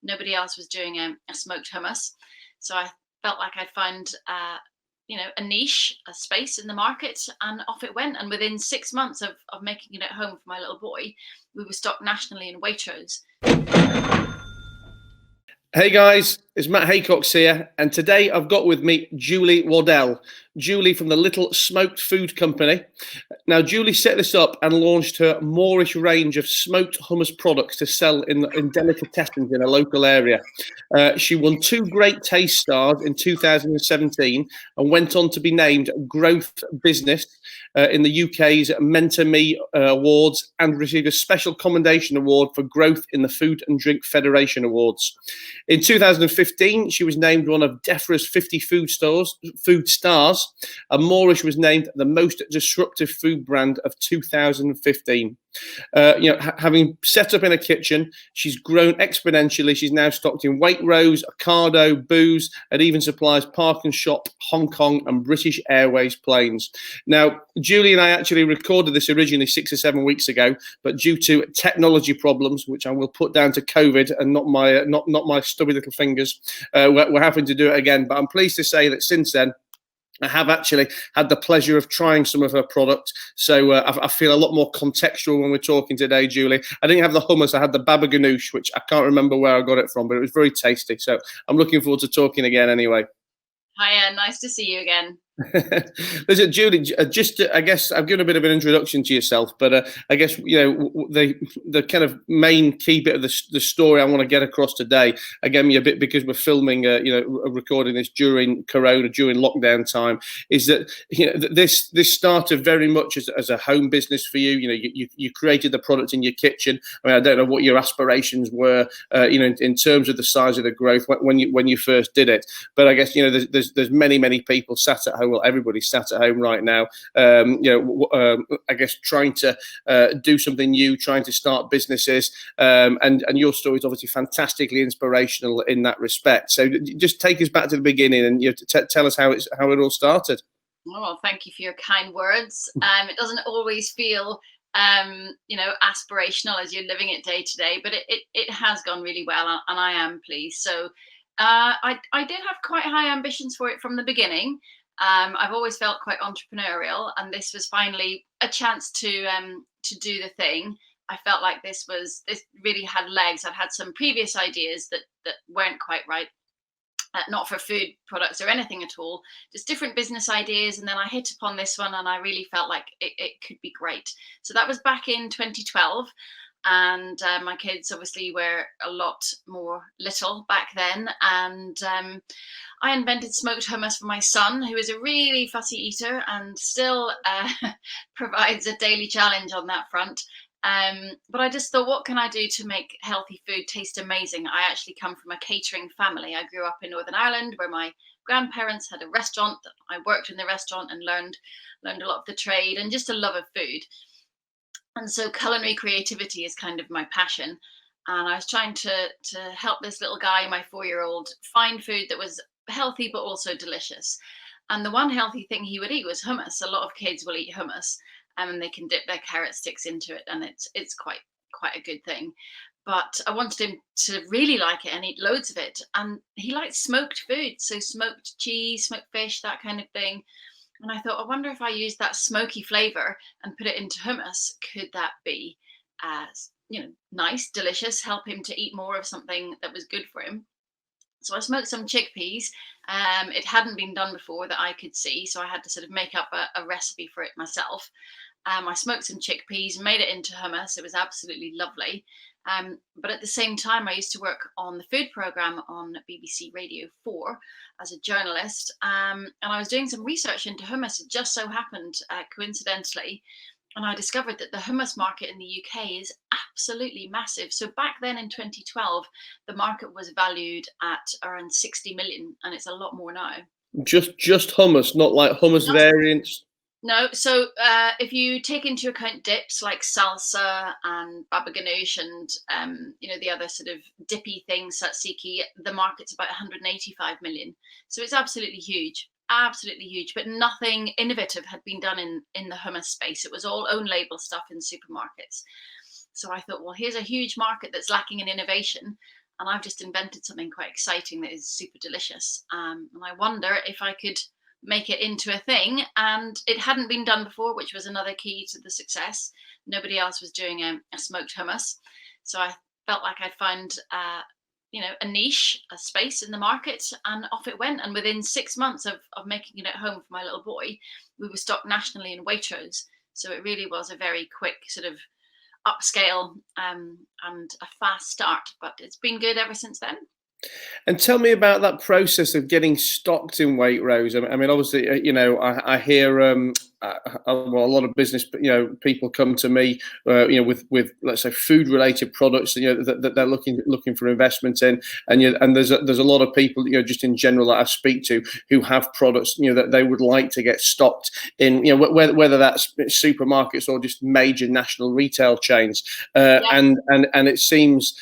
Nobody else was doing a smoked hummus. So I felt like I'd found, a niche, a space in the market, and off it went. And within 6 months of making it at home for my little boy, we were stocked nationally in Waitrose. Hey guys, it's Matt Haycox here, and today I've got with me Julie Waddell. Julie from the Little Smoked Food Company. Now, Julie set this up and launched her Moorish range of smoked hummus products to sell in delicatessens in a local area. She won 2 Great Taste Stars in 2017 and went on to be named Growth Business in the UK's Mentor Me Awards, and received a Special Commendation Award for Growth in the Food and Drink Federation Awards. In 2015, she was named one of DEFRA's 50 food stars, and Moorish was named the most disruptive food brand of 2015. Having set up in a kitchen, she's grown exponentially. She's now stocked in Waitrose, Ocado, Booze, and even supplies Park and Shop, Hong Kong, and British Airways planes. Now, Julie and I actually recorded this originally 6 or 7 weeks ago, but due to technology problems, which I will put down to COVID and not my stubby little fingers, we're having to do it again. But I'm pleased to say that since then, I have actually had the pleasure of trying some of her product, so I feel a lot more contextual when we're talking today, Julie. I didn't have the hummus, I had the baba ganoush, which I can't remember where I got it from, but it was very tasty. So I'm looking forward to talking again anyway. Hiya, nice to see you again. Listen, Julie, just I guess I've given a bit of an introduction to yourself, but I guess the kind of main key bit of the story I want to get across today, again, a bit because we're filming, recording this during Corona, during lockdown time, is that this started very much as a home business for you. You created the product in your kitchen. I mean, I don't know what your aspirations were, in terms of the size of the growth when you first did it, but I guess there's many people sat at home. Well, everybody's sat at home right now, I guess trying to do something new, trying to start businesses, and your story is obviously fantastically inspirational in that respect. So just take us back to the beginning and tell us how it all started. Oh, thank you for your kind words. It doesn't always feel aspirational as you're living it day to day, but it has gone really well, and I am pleased. So I did have quite high ambitions for it from the beginning. I've always felt quite entrepreneurial, and this was finally a chance to do the thing. I felt like this really had legs. I'd had some previous ideas that weren't quite right, not for food products or anything at all, just different business ideas. And then I hit upon this one, and I really felt like it could be great. So that was back in 2012. And my kids obviously were a lot more little back then, and I invented smoked hummus for my son, who is a really fussy eater and still provides a daily challenge on that front. But I just thought, what can I do to make healthy food taste amazing? I actually come from a catering family. I grew up in Northern Ireland, where my grandparents had a restaurant. I worked in the restaurant and learned a lot of the trade, and just a love of food. And so culinary creativity is kind of my passion. And I was trying to help this little guy, my 4-year-old, find food that was healthy but also delicious. And the one healthy thing he would eat was hummus. A lot of kids will eat hummus, and they can dip their carrot sticks into it, and it's quite a good thing. But I wanted him to really like it and eat loads of it. And he likes smoked food, so smoked cheese, smoked fish, that kind of thing. And I thought, I wonder if I use that smoky flavor and put it into hummus, could that be, nice, delicious, help him to eat more of something that was good for him? So I smoked some chickpeas. It hadn't been done before that I could see, so I had to sort of make up a recipe for it myself. I smoked some chickpeas, made it into hummus. It was absolutely lovely. But at the same time, I used to work on the food programme on BBC Radio 4 as a journalist, and I was doing some research into hummus. It just so happened, coincidentally, and I discovered that the hummus market in the UK is absolutely massive. So back then in 2012, the market was valued at around 60 million, and it's a lot more now. Just hummus, not like hummus variants? No, so if you take into account dips like salsa and baba ganoush and the other sort of dippy things, tzatziki, the market's about 185 million. So it's absolutely huge, but nothing innovative had been done in the hummus space. It was all own label stuff in supermarkets. So I thought, well, here's a huge market that's lacking in innovation. and I've just invented something quite exciting that is super delicious. And I wonder if I could make it into a thing. And it hadn't been done before, which was another key to the success. Nobody else was doing a smoked hummus, so I felt like I'd find a niche, a space in the market, and off it went. And within 6 months of making it at home for my little boy, we were stocked nationally in Waitrose. So it really was a very quick sort of upscale and a fast start, but it's been good ever since then. And tell me about that process of getting stocked in Waitrose. I mean, obviously, I hear well, a lot of business, people come to me, with let's say food related products, that they're looking for investment in, and there's a lot of people, just in general that I speak to who have products, that they would like to get stocked in, whether that's supermarkets or just major national retail chains, Yeah. and it seems,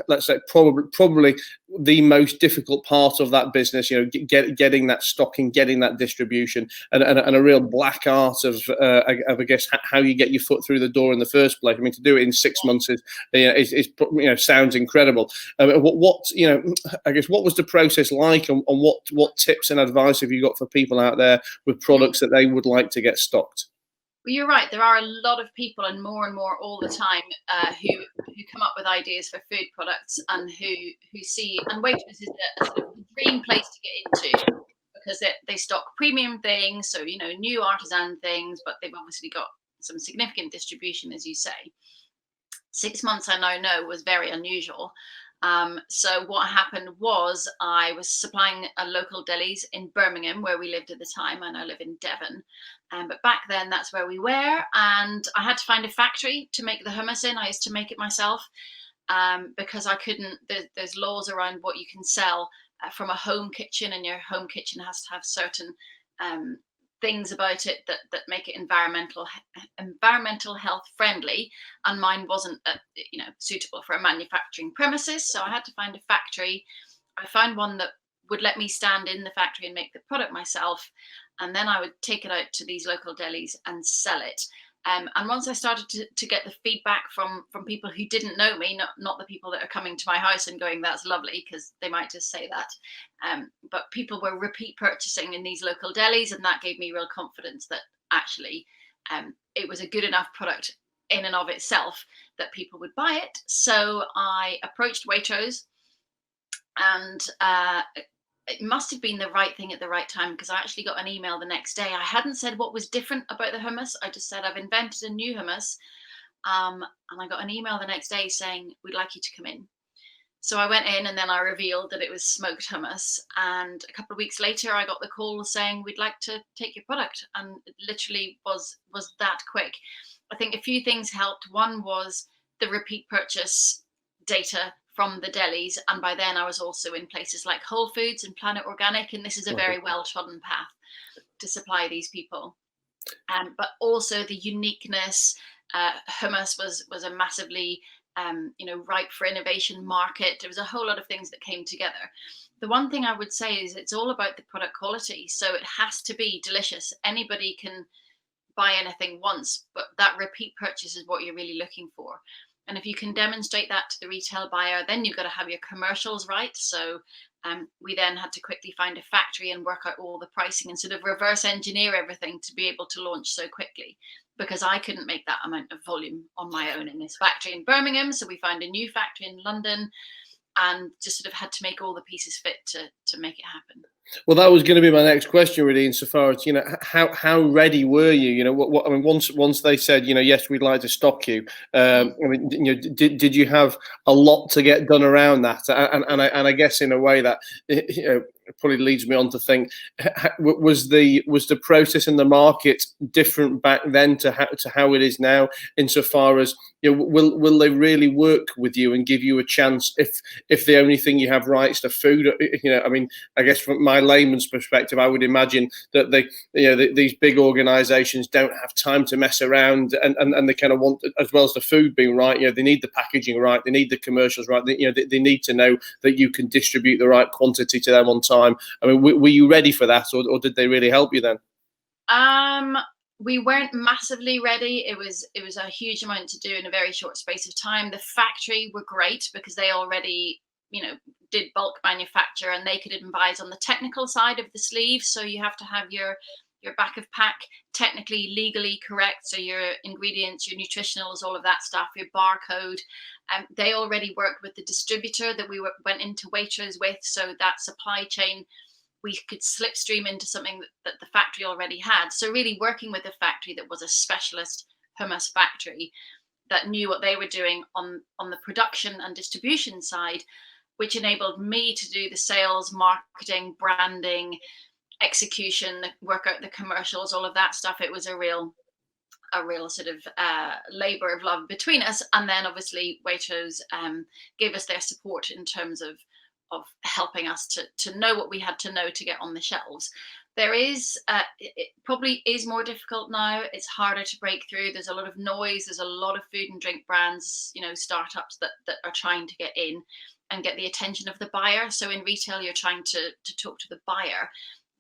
let's say probably the most difficult part of that business, getting that stocking, getting that distribution, and a real black art of I guess how you get your foot through the door in the first place. I mean, to do it in 6 months is sounds incredible. What I guess what was the process like, and what tips and advice have you got for people out there with products that they would like to get stocked? Well, you're right. There are a lot of people, and more all the time, who come up with ideas for food products, and who see, and Waitrose is a sort of dream place to get into, because they stock premium things, so new artisan things, but they've obviously got some significant distribution, as you say. 6 months, I now know, was very unusual. So what happened was I was supplying a local delis in Birmingham, where we lived at the time. I now live in Devon. But back then, that's where we were. And I had to find a factory to make the hummus in. I used to make it myself, because I couldn't, there's laws around what you can sell from a home kitchen, and your home kitchen has to have certain things about it that make it environmental health friendly, and mine wasn't suitable for a manufacturing premises. So I had to find a factory. I found one that would let me stand in the factory and make the product myself, and then I would take it out to these local delis and sell it. And once I started to get the feedback from people who didn't know me, not the people that are coming to my house and going, "That's lovely," because they might just say that, but people were repeat purchasing in these local delis, and that gave me real confidence that actually it was a good enough product in and of itself that people would buy it. So I approached Waitrose, and it must have been the right thing at the right time, because I actually got an email the next day. I hadn't said what was different about the hummus. I just said, "I've invented a new hummus." And I got an email the next day saying, "We'd like you to come in." So I went in, and then I revealed that it was smoked hummus. And a couple of weeks later, I got the call saying, "We'd like to take your product." And it literally was that quick. I think a few things helped. One was the repeat purchase data from the delis, and by then I was also in places like Whole Foods and Planet Organic, and this is a very well trodden path to supply these people. But also the uniqueness. Hummus was a massively ripe for innovation market. There was a whole lot of things that came together. The one thing I would say is it's all about the product quality, so it has to be delicious. Anybody can buy anything once, but that repeat purchase is what you're really looking for. And if you can demonstrate that to the retail buyer, then you've got to have your commercials right. So we then had to quickly find a factory and work out all the pricing and sort of reverse engineer everything to be able to launch so quickly, because I couldn't make that amount of volume on my own in this factory in Birmingham. So we found a new factory in London, and just sort of had to make all the pieces fit to make it happen. Well, that was going to be my next question, really, insofar as how ready were you? What I mean, once they said, yes, we'd like to stock you. I mean, did you have a lot to get done around that? And I guess in a way that it probably leads me on to think, was the process in the market different back then to how it is now, insofar as will they really work with you and give you a chance if the only thing you have right is the food? I mean, I guess from my layman's perspective, I would imagine that these big organisations don't have time to mess around, and they kind of want, as well as the food being right, they need the packaging right, they need the commercials right, they need to know that you can distribute the right quantity to them on time. I mean, were you ready for that, or did they really help you then? We weren't massively ready. It was a huge amount to do in a very short space of time. The factory were great because they already did bulk manufacture, and they could advise on the technical side of the sleeve. So you have to have your back of pack technically, legally correct. So your ingredients, your nutritionals, all of that stuff, your barcode. They already worked with the distributor that we went into Waitrose with. So that supply chain, we could slipstream into something that the factory already had. So really working with a factory that was a specialist hummus factory that knew what they were doing on the production and distribution side, which enabled me to do the sales, marketing, branding, execution, work out the commercials, all of that stuff. It was a real sort of labor of love between us. And then obviously Waitrose gave us their support in terms of helping us to know what we had to know to get on the shelves. There is, it probably is more difficult now. It's harder to break through. There's a lot of noise. There's a lot of food and drink brands, startups that are trying to get in and get the attention of the buyer. So in retail, you're trying to talk to the buyer.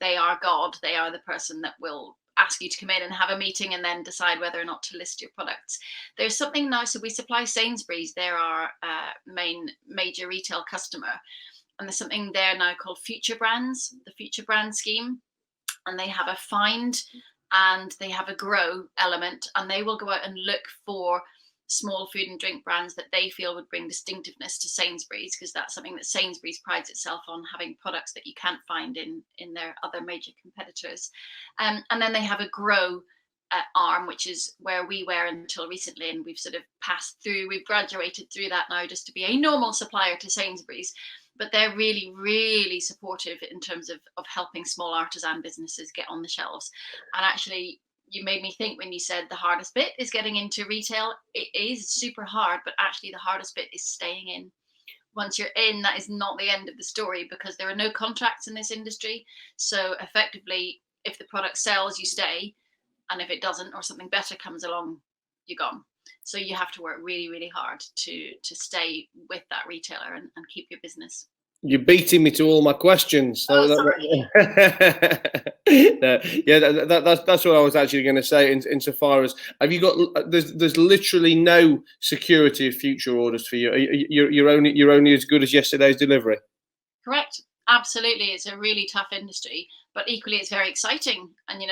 They are God. They are the person that will ask you to come in and have a meeting and then decide whether or not to list your products. There's something now. So we supply Sainsbury's. They're our main major retail customer. And there's something there now called Future Brands, the Future Brand scheme. And they have a find and they have a grow element, and they will go out and look for small food and drink brands that they feel would bring distinctiveness to Sainsbury's, because that's something that Sainsbury's prides itself on, having products that you can't find in their other major competitors. And then they have a grow arm, which is where we were until recently, and we've sort of passed through, we've graduated through that now just to be a normal supplier to Sainsbury's. But they're really, really supportive in terms of helping small artisan businesses get on the shelves. And actually, you made me think when you said the hardest bit is getting into retail. It is super hard, but actually the hardest bit is staying in. Once you're in, that is not the end of the story, because there are no contracts in this industry. So effectively, if the product sells, you stay. And if it doesn't, or something better comes along, you're gone. So you have to work really, really hard to stay with that retailer and keep your business. You're beating me to all my questions. Oh, sorry. That's what I was actually going to say. Insofar as, have you got? There's literally no security of future orders for you. You're only as good as yesterday's delivery. Correct. Absolutely. It's a really tough industry, but equally it's very exciting. And,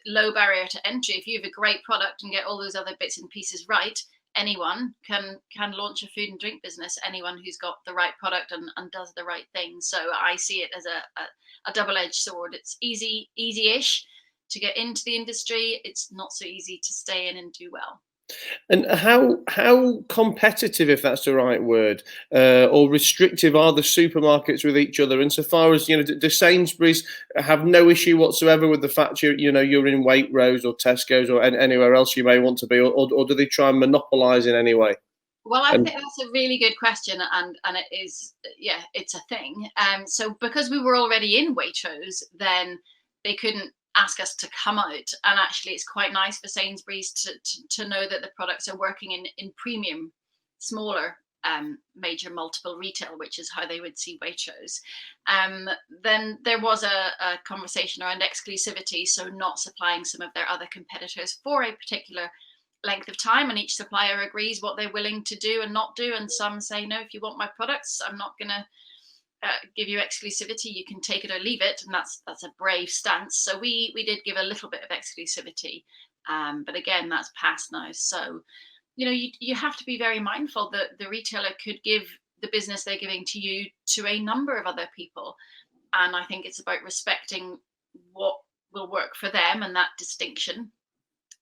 low barrier to entry. If you have a great product and get all those other bits and pieces right, anyone can launch a food and drink business. Anyone who's got the right product and does the right thing. So I see it as a double-edged sword. It's easy-ish to get into the industry. It's not so easy to stay in and do well. And how competitive, if that's the right word, or restrictive are the supermarkets with each other? Insofar as, do Sainsbury's have no issue whatsoever with the fact you're in Waitrose or Tesco's or anywhere else you may want to be, or do they try and monopolise in any way? Well, I think that's a really good question, and it is, it's a thing. So because we were already in Waitrose, then they couldn't ask us to come out. And actually it's quite nice for Sainsbury's to know that the products are working in premium, smaller major multiple retail, which is how they would see Waitrose. Then there was a conversation around exclusivity, so not supplying some of their other competitors for a particular length of time, and each supplier agrees what they're willing to do and not do. And some say, no, if you want my products, I'm not going to give you exclusivity. You can take it or leave it, and that's a brave stance. So we did give a little bit of exclusivity, but again, that's past now. So you have to be very mindful that the retailer could give the business they're giving to you to a number of other people, and I think it's about respecting what will work for them, and that distinction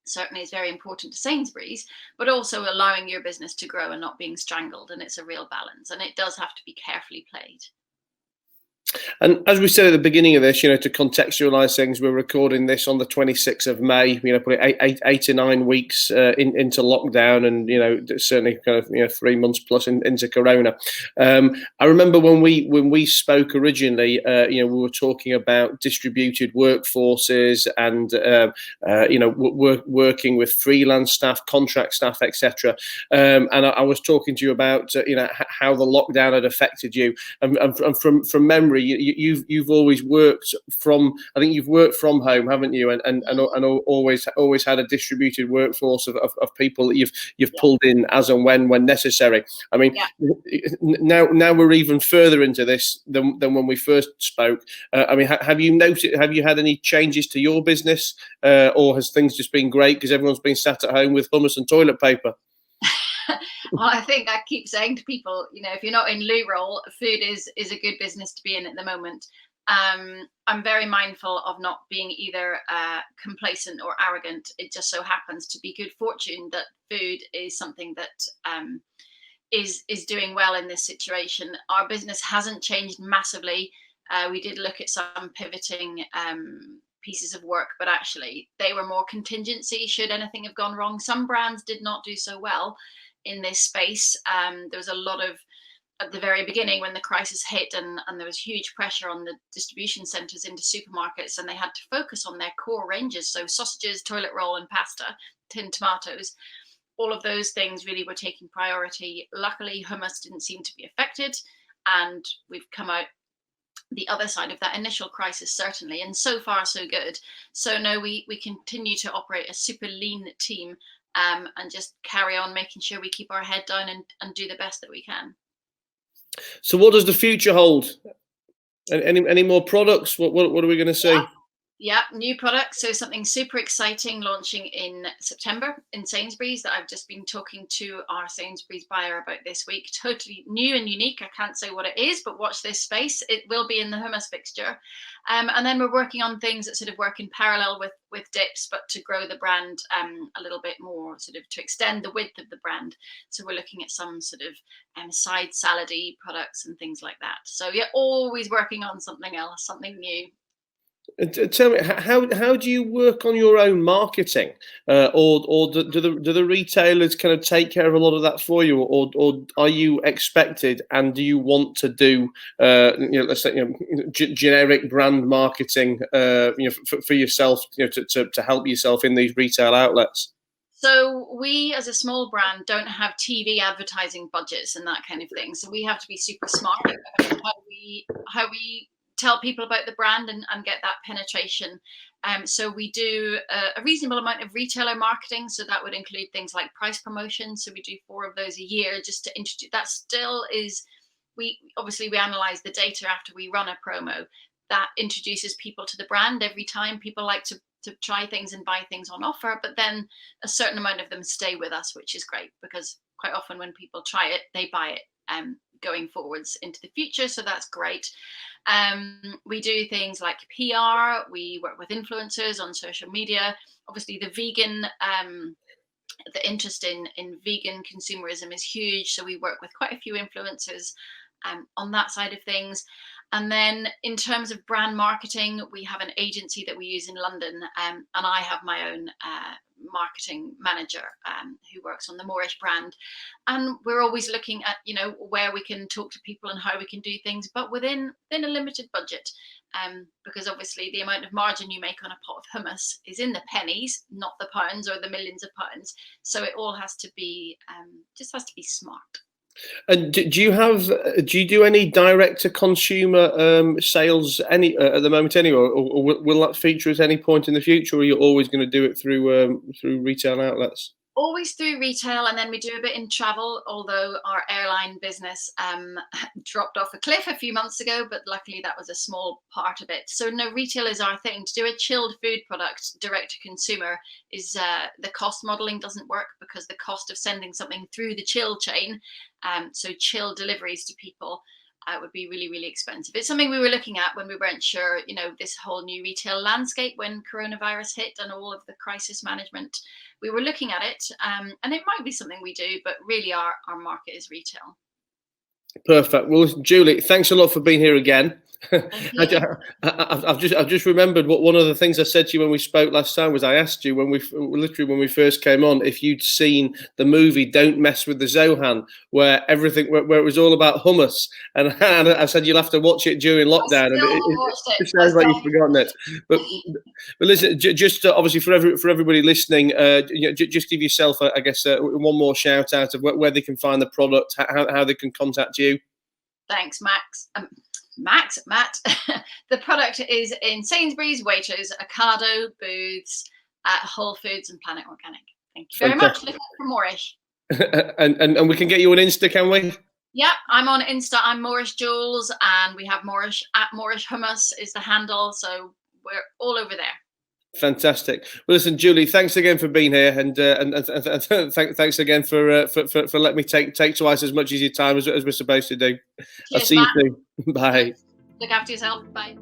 certainly is very important to Sainsbury's, but also allowing your business to grow and not being strangled. And it's a real balance, and it does have to be carefully played. And as we said at the beginning of this, to contextualize things, we're recording this on the 26th of May, probably eight to 9 weeks into lockdown, and, certainly kind of, 3 months plus into Corona. I remember when we spoke originally, we were talking about distributed workforces and, working with freelance staff, contract staff, etc. And I was talking to you about, how the lockdown had affected you. And from memory, you've always worked from. I think you've worked from home, haven't you? And always had a distributed workforce of people that you've pulled in as and when necessary. I mean, now we're even further into this than when we first spoke. I mean, have you noticed? Have you had any changes to your business, or has things just been great because everyone's been sat at home with hummus and toilet paper? Well, I think I keep saying to people, if you're not in loo roll, food is a good business to be in at the moment. I'm very mindful of not being either complacent or arrogant. It just so happens to be good fortune that food is something that is doing well in this situation. Our business hasn't changed massively. We did look at some pivoting pieces of work, but actually they were more contingency should anything have gone wrong. Some brands did not do so well in this space. There was a lot of, at the very beginning when the crisis hit and there was huge pressure on the distribution centres into supermarkets, and they had to focus on their core ranges. So sausages, toilet roll and pasta, tinned tomatoes, all of those things really were taking priority. Luckily, hummus didn't seem to be affected, and we've come out the other side of that initial crisis, certainly, and so far so good. So no, we continue to operate a super lean team, and just carry on making sure we keep our head down and do the best that we can. So what does the future hold? Any more products? What are we going to see? Yeah, new products. So something super exciting launching in September in Sainsbury's that I've just been talking to our Sainsbury's buyer about this week. Totally new and unique. I can't say what it is, but watch this space. It will be in the hummus fixture. And then we're working on things that sort of work in parallel with dips, but to grow the brand a little bit more, sort of to extend the width of the brand. So we're looking at some sort of side salady products and things like that. So yeah, always working on something else, something new. Tell me, how do you work on your own marketing, or do the retailers kind of take care of a lot of that for you, or are you expected, and do you want to do let's say generic brand marketing for yourself, to help yourself in these retail outlets? So we, as a small brand, don't have TV advertising budgets and that kind of thing. So we have to be super smart about how we tell people about the brand and get that penetration. So we do a reasonable amount of retailer marketing. So that would include things like price promotions. So we do 4 of those a year just to introduce. That still is, we analyze the data after we run a promo. That introduces people to the brand every time. People like to try things and buy things on offer, but then a certain amount of them stay with us, which is great, because quite often when people try it, they buy it going forwards into the future. So that's great. We do things like PR. We work with influencers on social media. Obviously, the interest in vegan consumerism is huge. So we work with quite a few influencers on that side of things. And then in terms of brand marketing, we have an agency that we use in London, and I have my own marketing manager who works on the Moorish brand. And we're always looking at, where we can talk to people and how we can do things, but within a limited budget. Because obviously the amount of margin you make on a pot of hummus is in the pennies, not the pounds or the millions of pounds. So it all has to be, just has to be smart. And do you do any direct to consumer sales at the moment anyway, or will that feature at any point in the future, or are you always going to do it through retail outlets? Always through retail, and then we do a bit in travel, although our airline business dropped off a cliff a few months ago, but luckily that was a small part of it. So no, retail is our thing. To do a chilled food product direct to consumer is the cost modeling doesn't work, because the cost of sending something through the chill chain, so chill deliveries to people, would be really, really expensive. It's something we were looking at when we weren't sure, this whole new retail landscape when coronavirus hit and all of the crisis management. We were looking at it, and it might be something we do, but really our market is retail. Perfect. Well, Julie, thanks a lot for being here again. I've just remembered what one of the things I said to you when we spoke last time was I asked you when we first came on if you'd seen the movie Don't Mess with the Zohan, where it was all about hummus, and I said you'll have to watch it during lockdown, and it sounds like you've forgotten it. But listen, just obviously for everybody listening, just give yourself, I guess, one more shout out of where they can find the product, how they can contact you. Thanks, Max. Matt. The product is in Sainsbury's, Waitrose, Ocado, Booths, Whole Foods, and Planet Organic. Thank you very much. Look out for Moorish. and we can get you on Insta, can we? Yep, I'm on Insta. I'm Moorish Jules, and we have Moorish at Moorish Hummus is the handle. So we're all over there. Fantastic. Well, listen, Julie, thanks again for being here, and thanks again for letting me take twice as much of your time as we're supposed to do. Cheers, I'll see Matt. you soon. Bye. Look after yourself. Bye.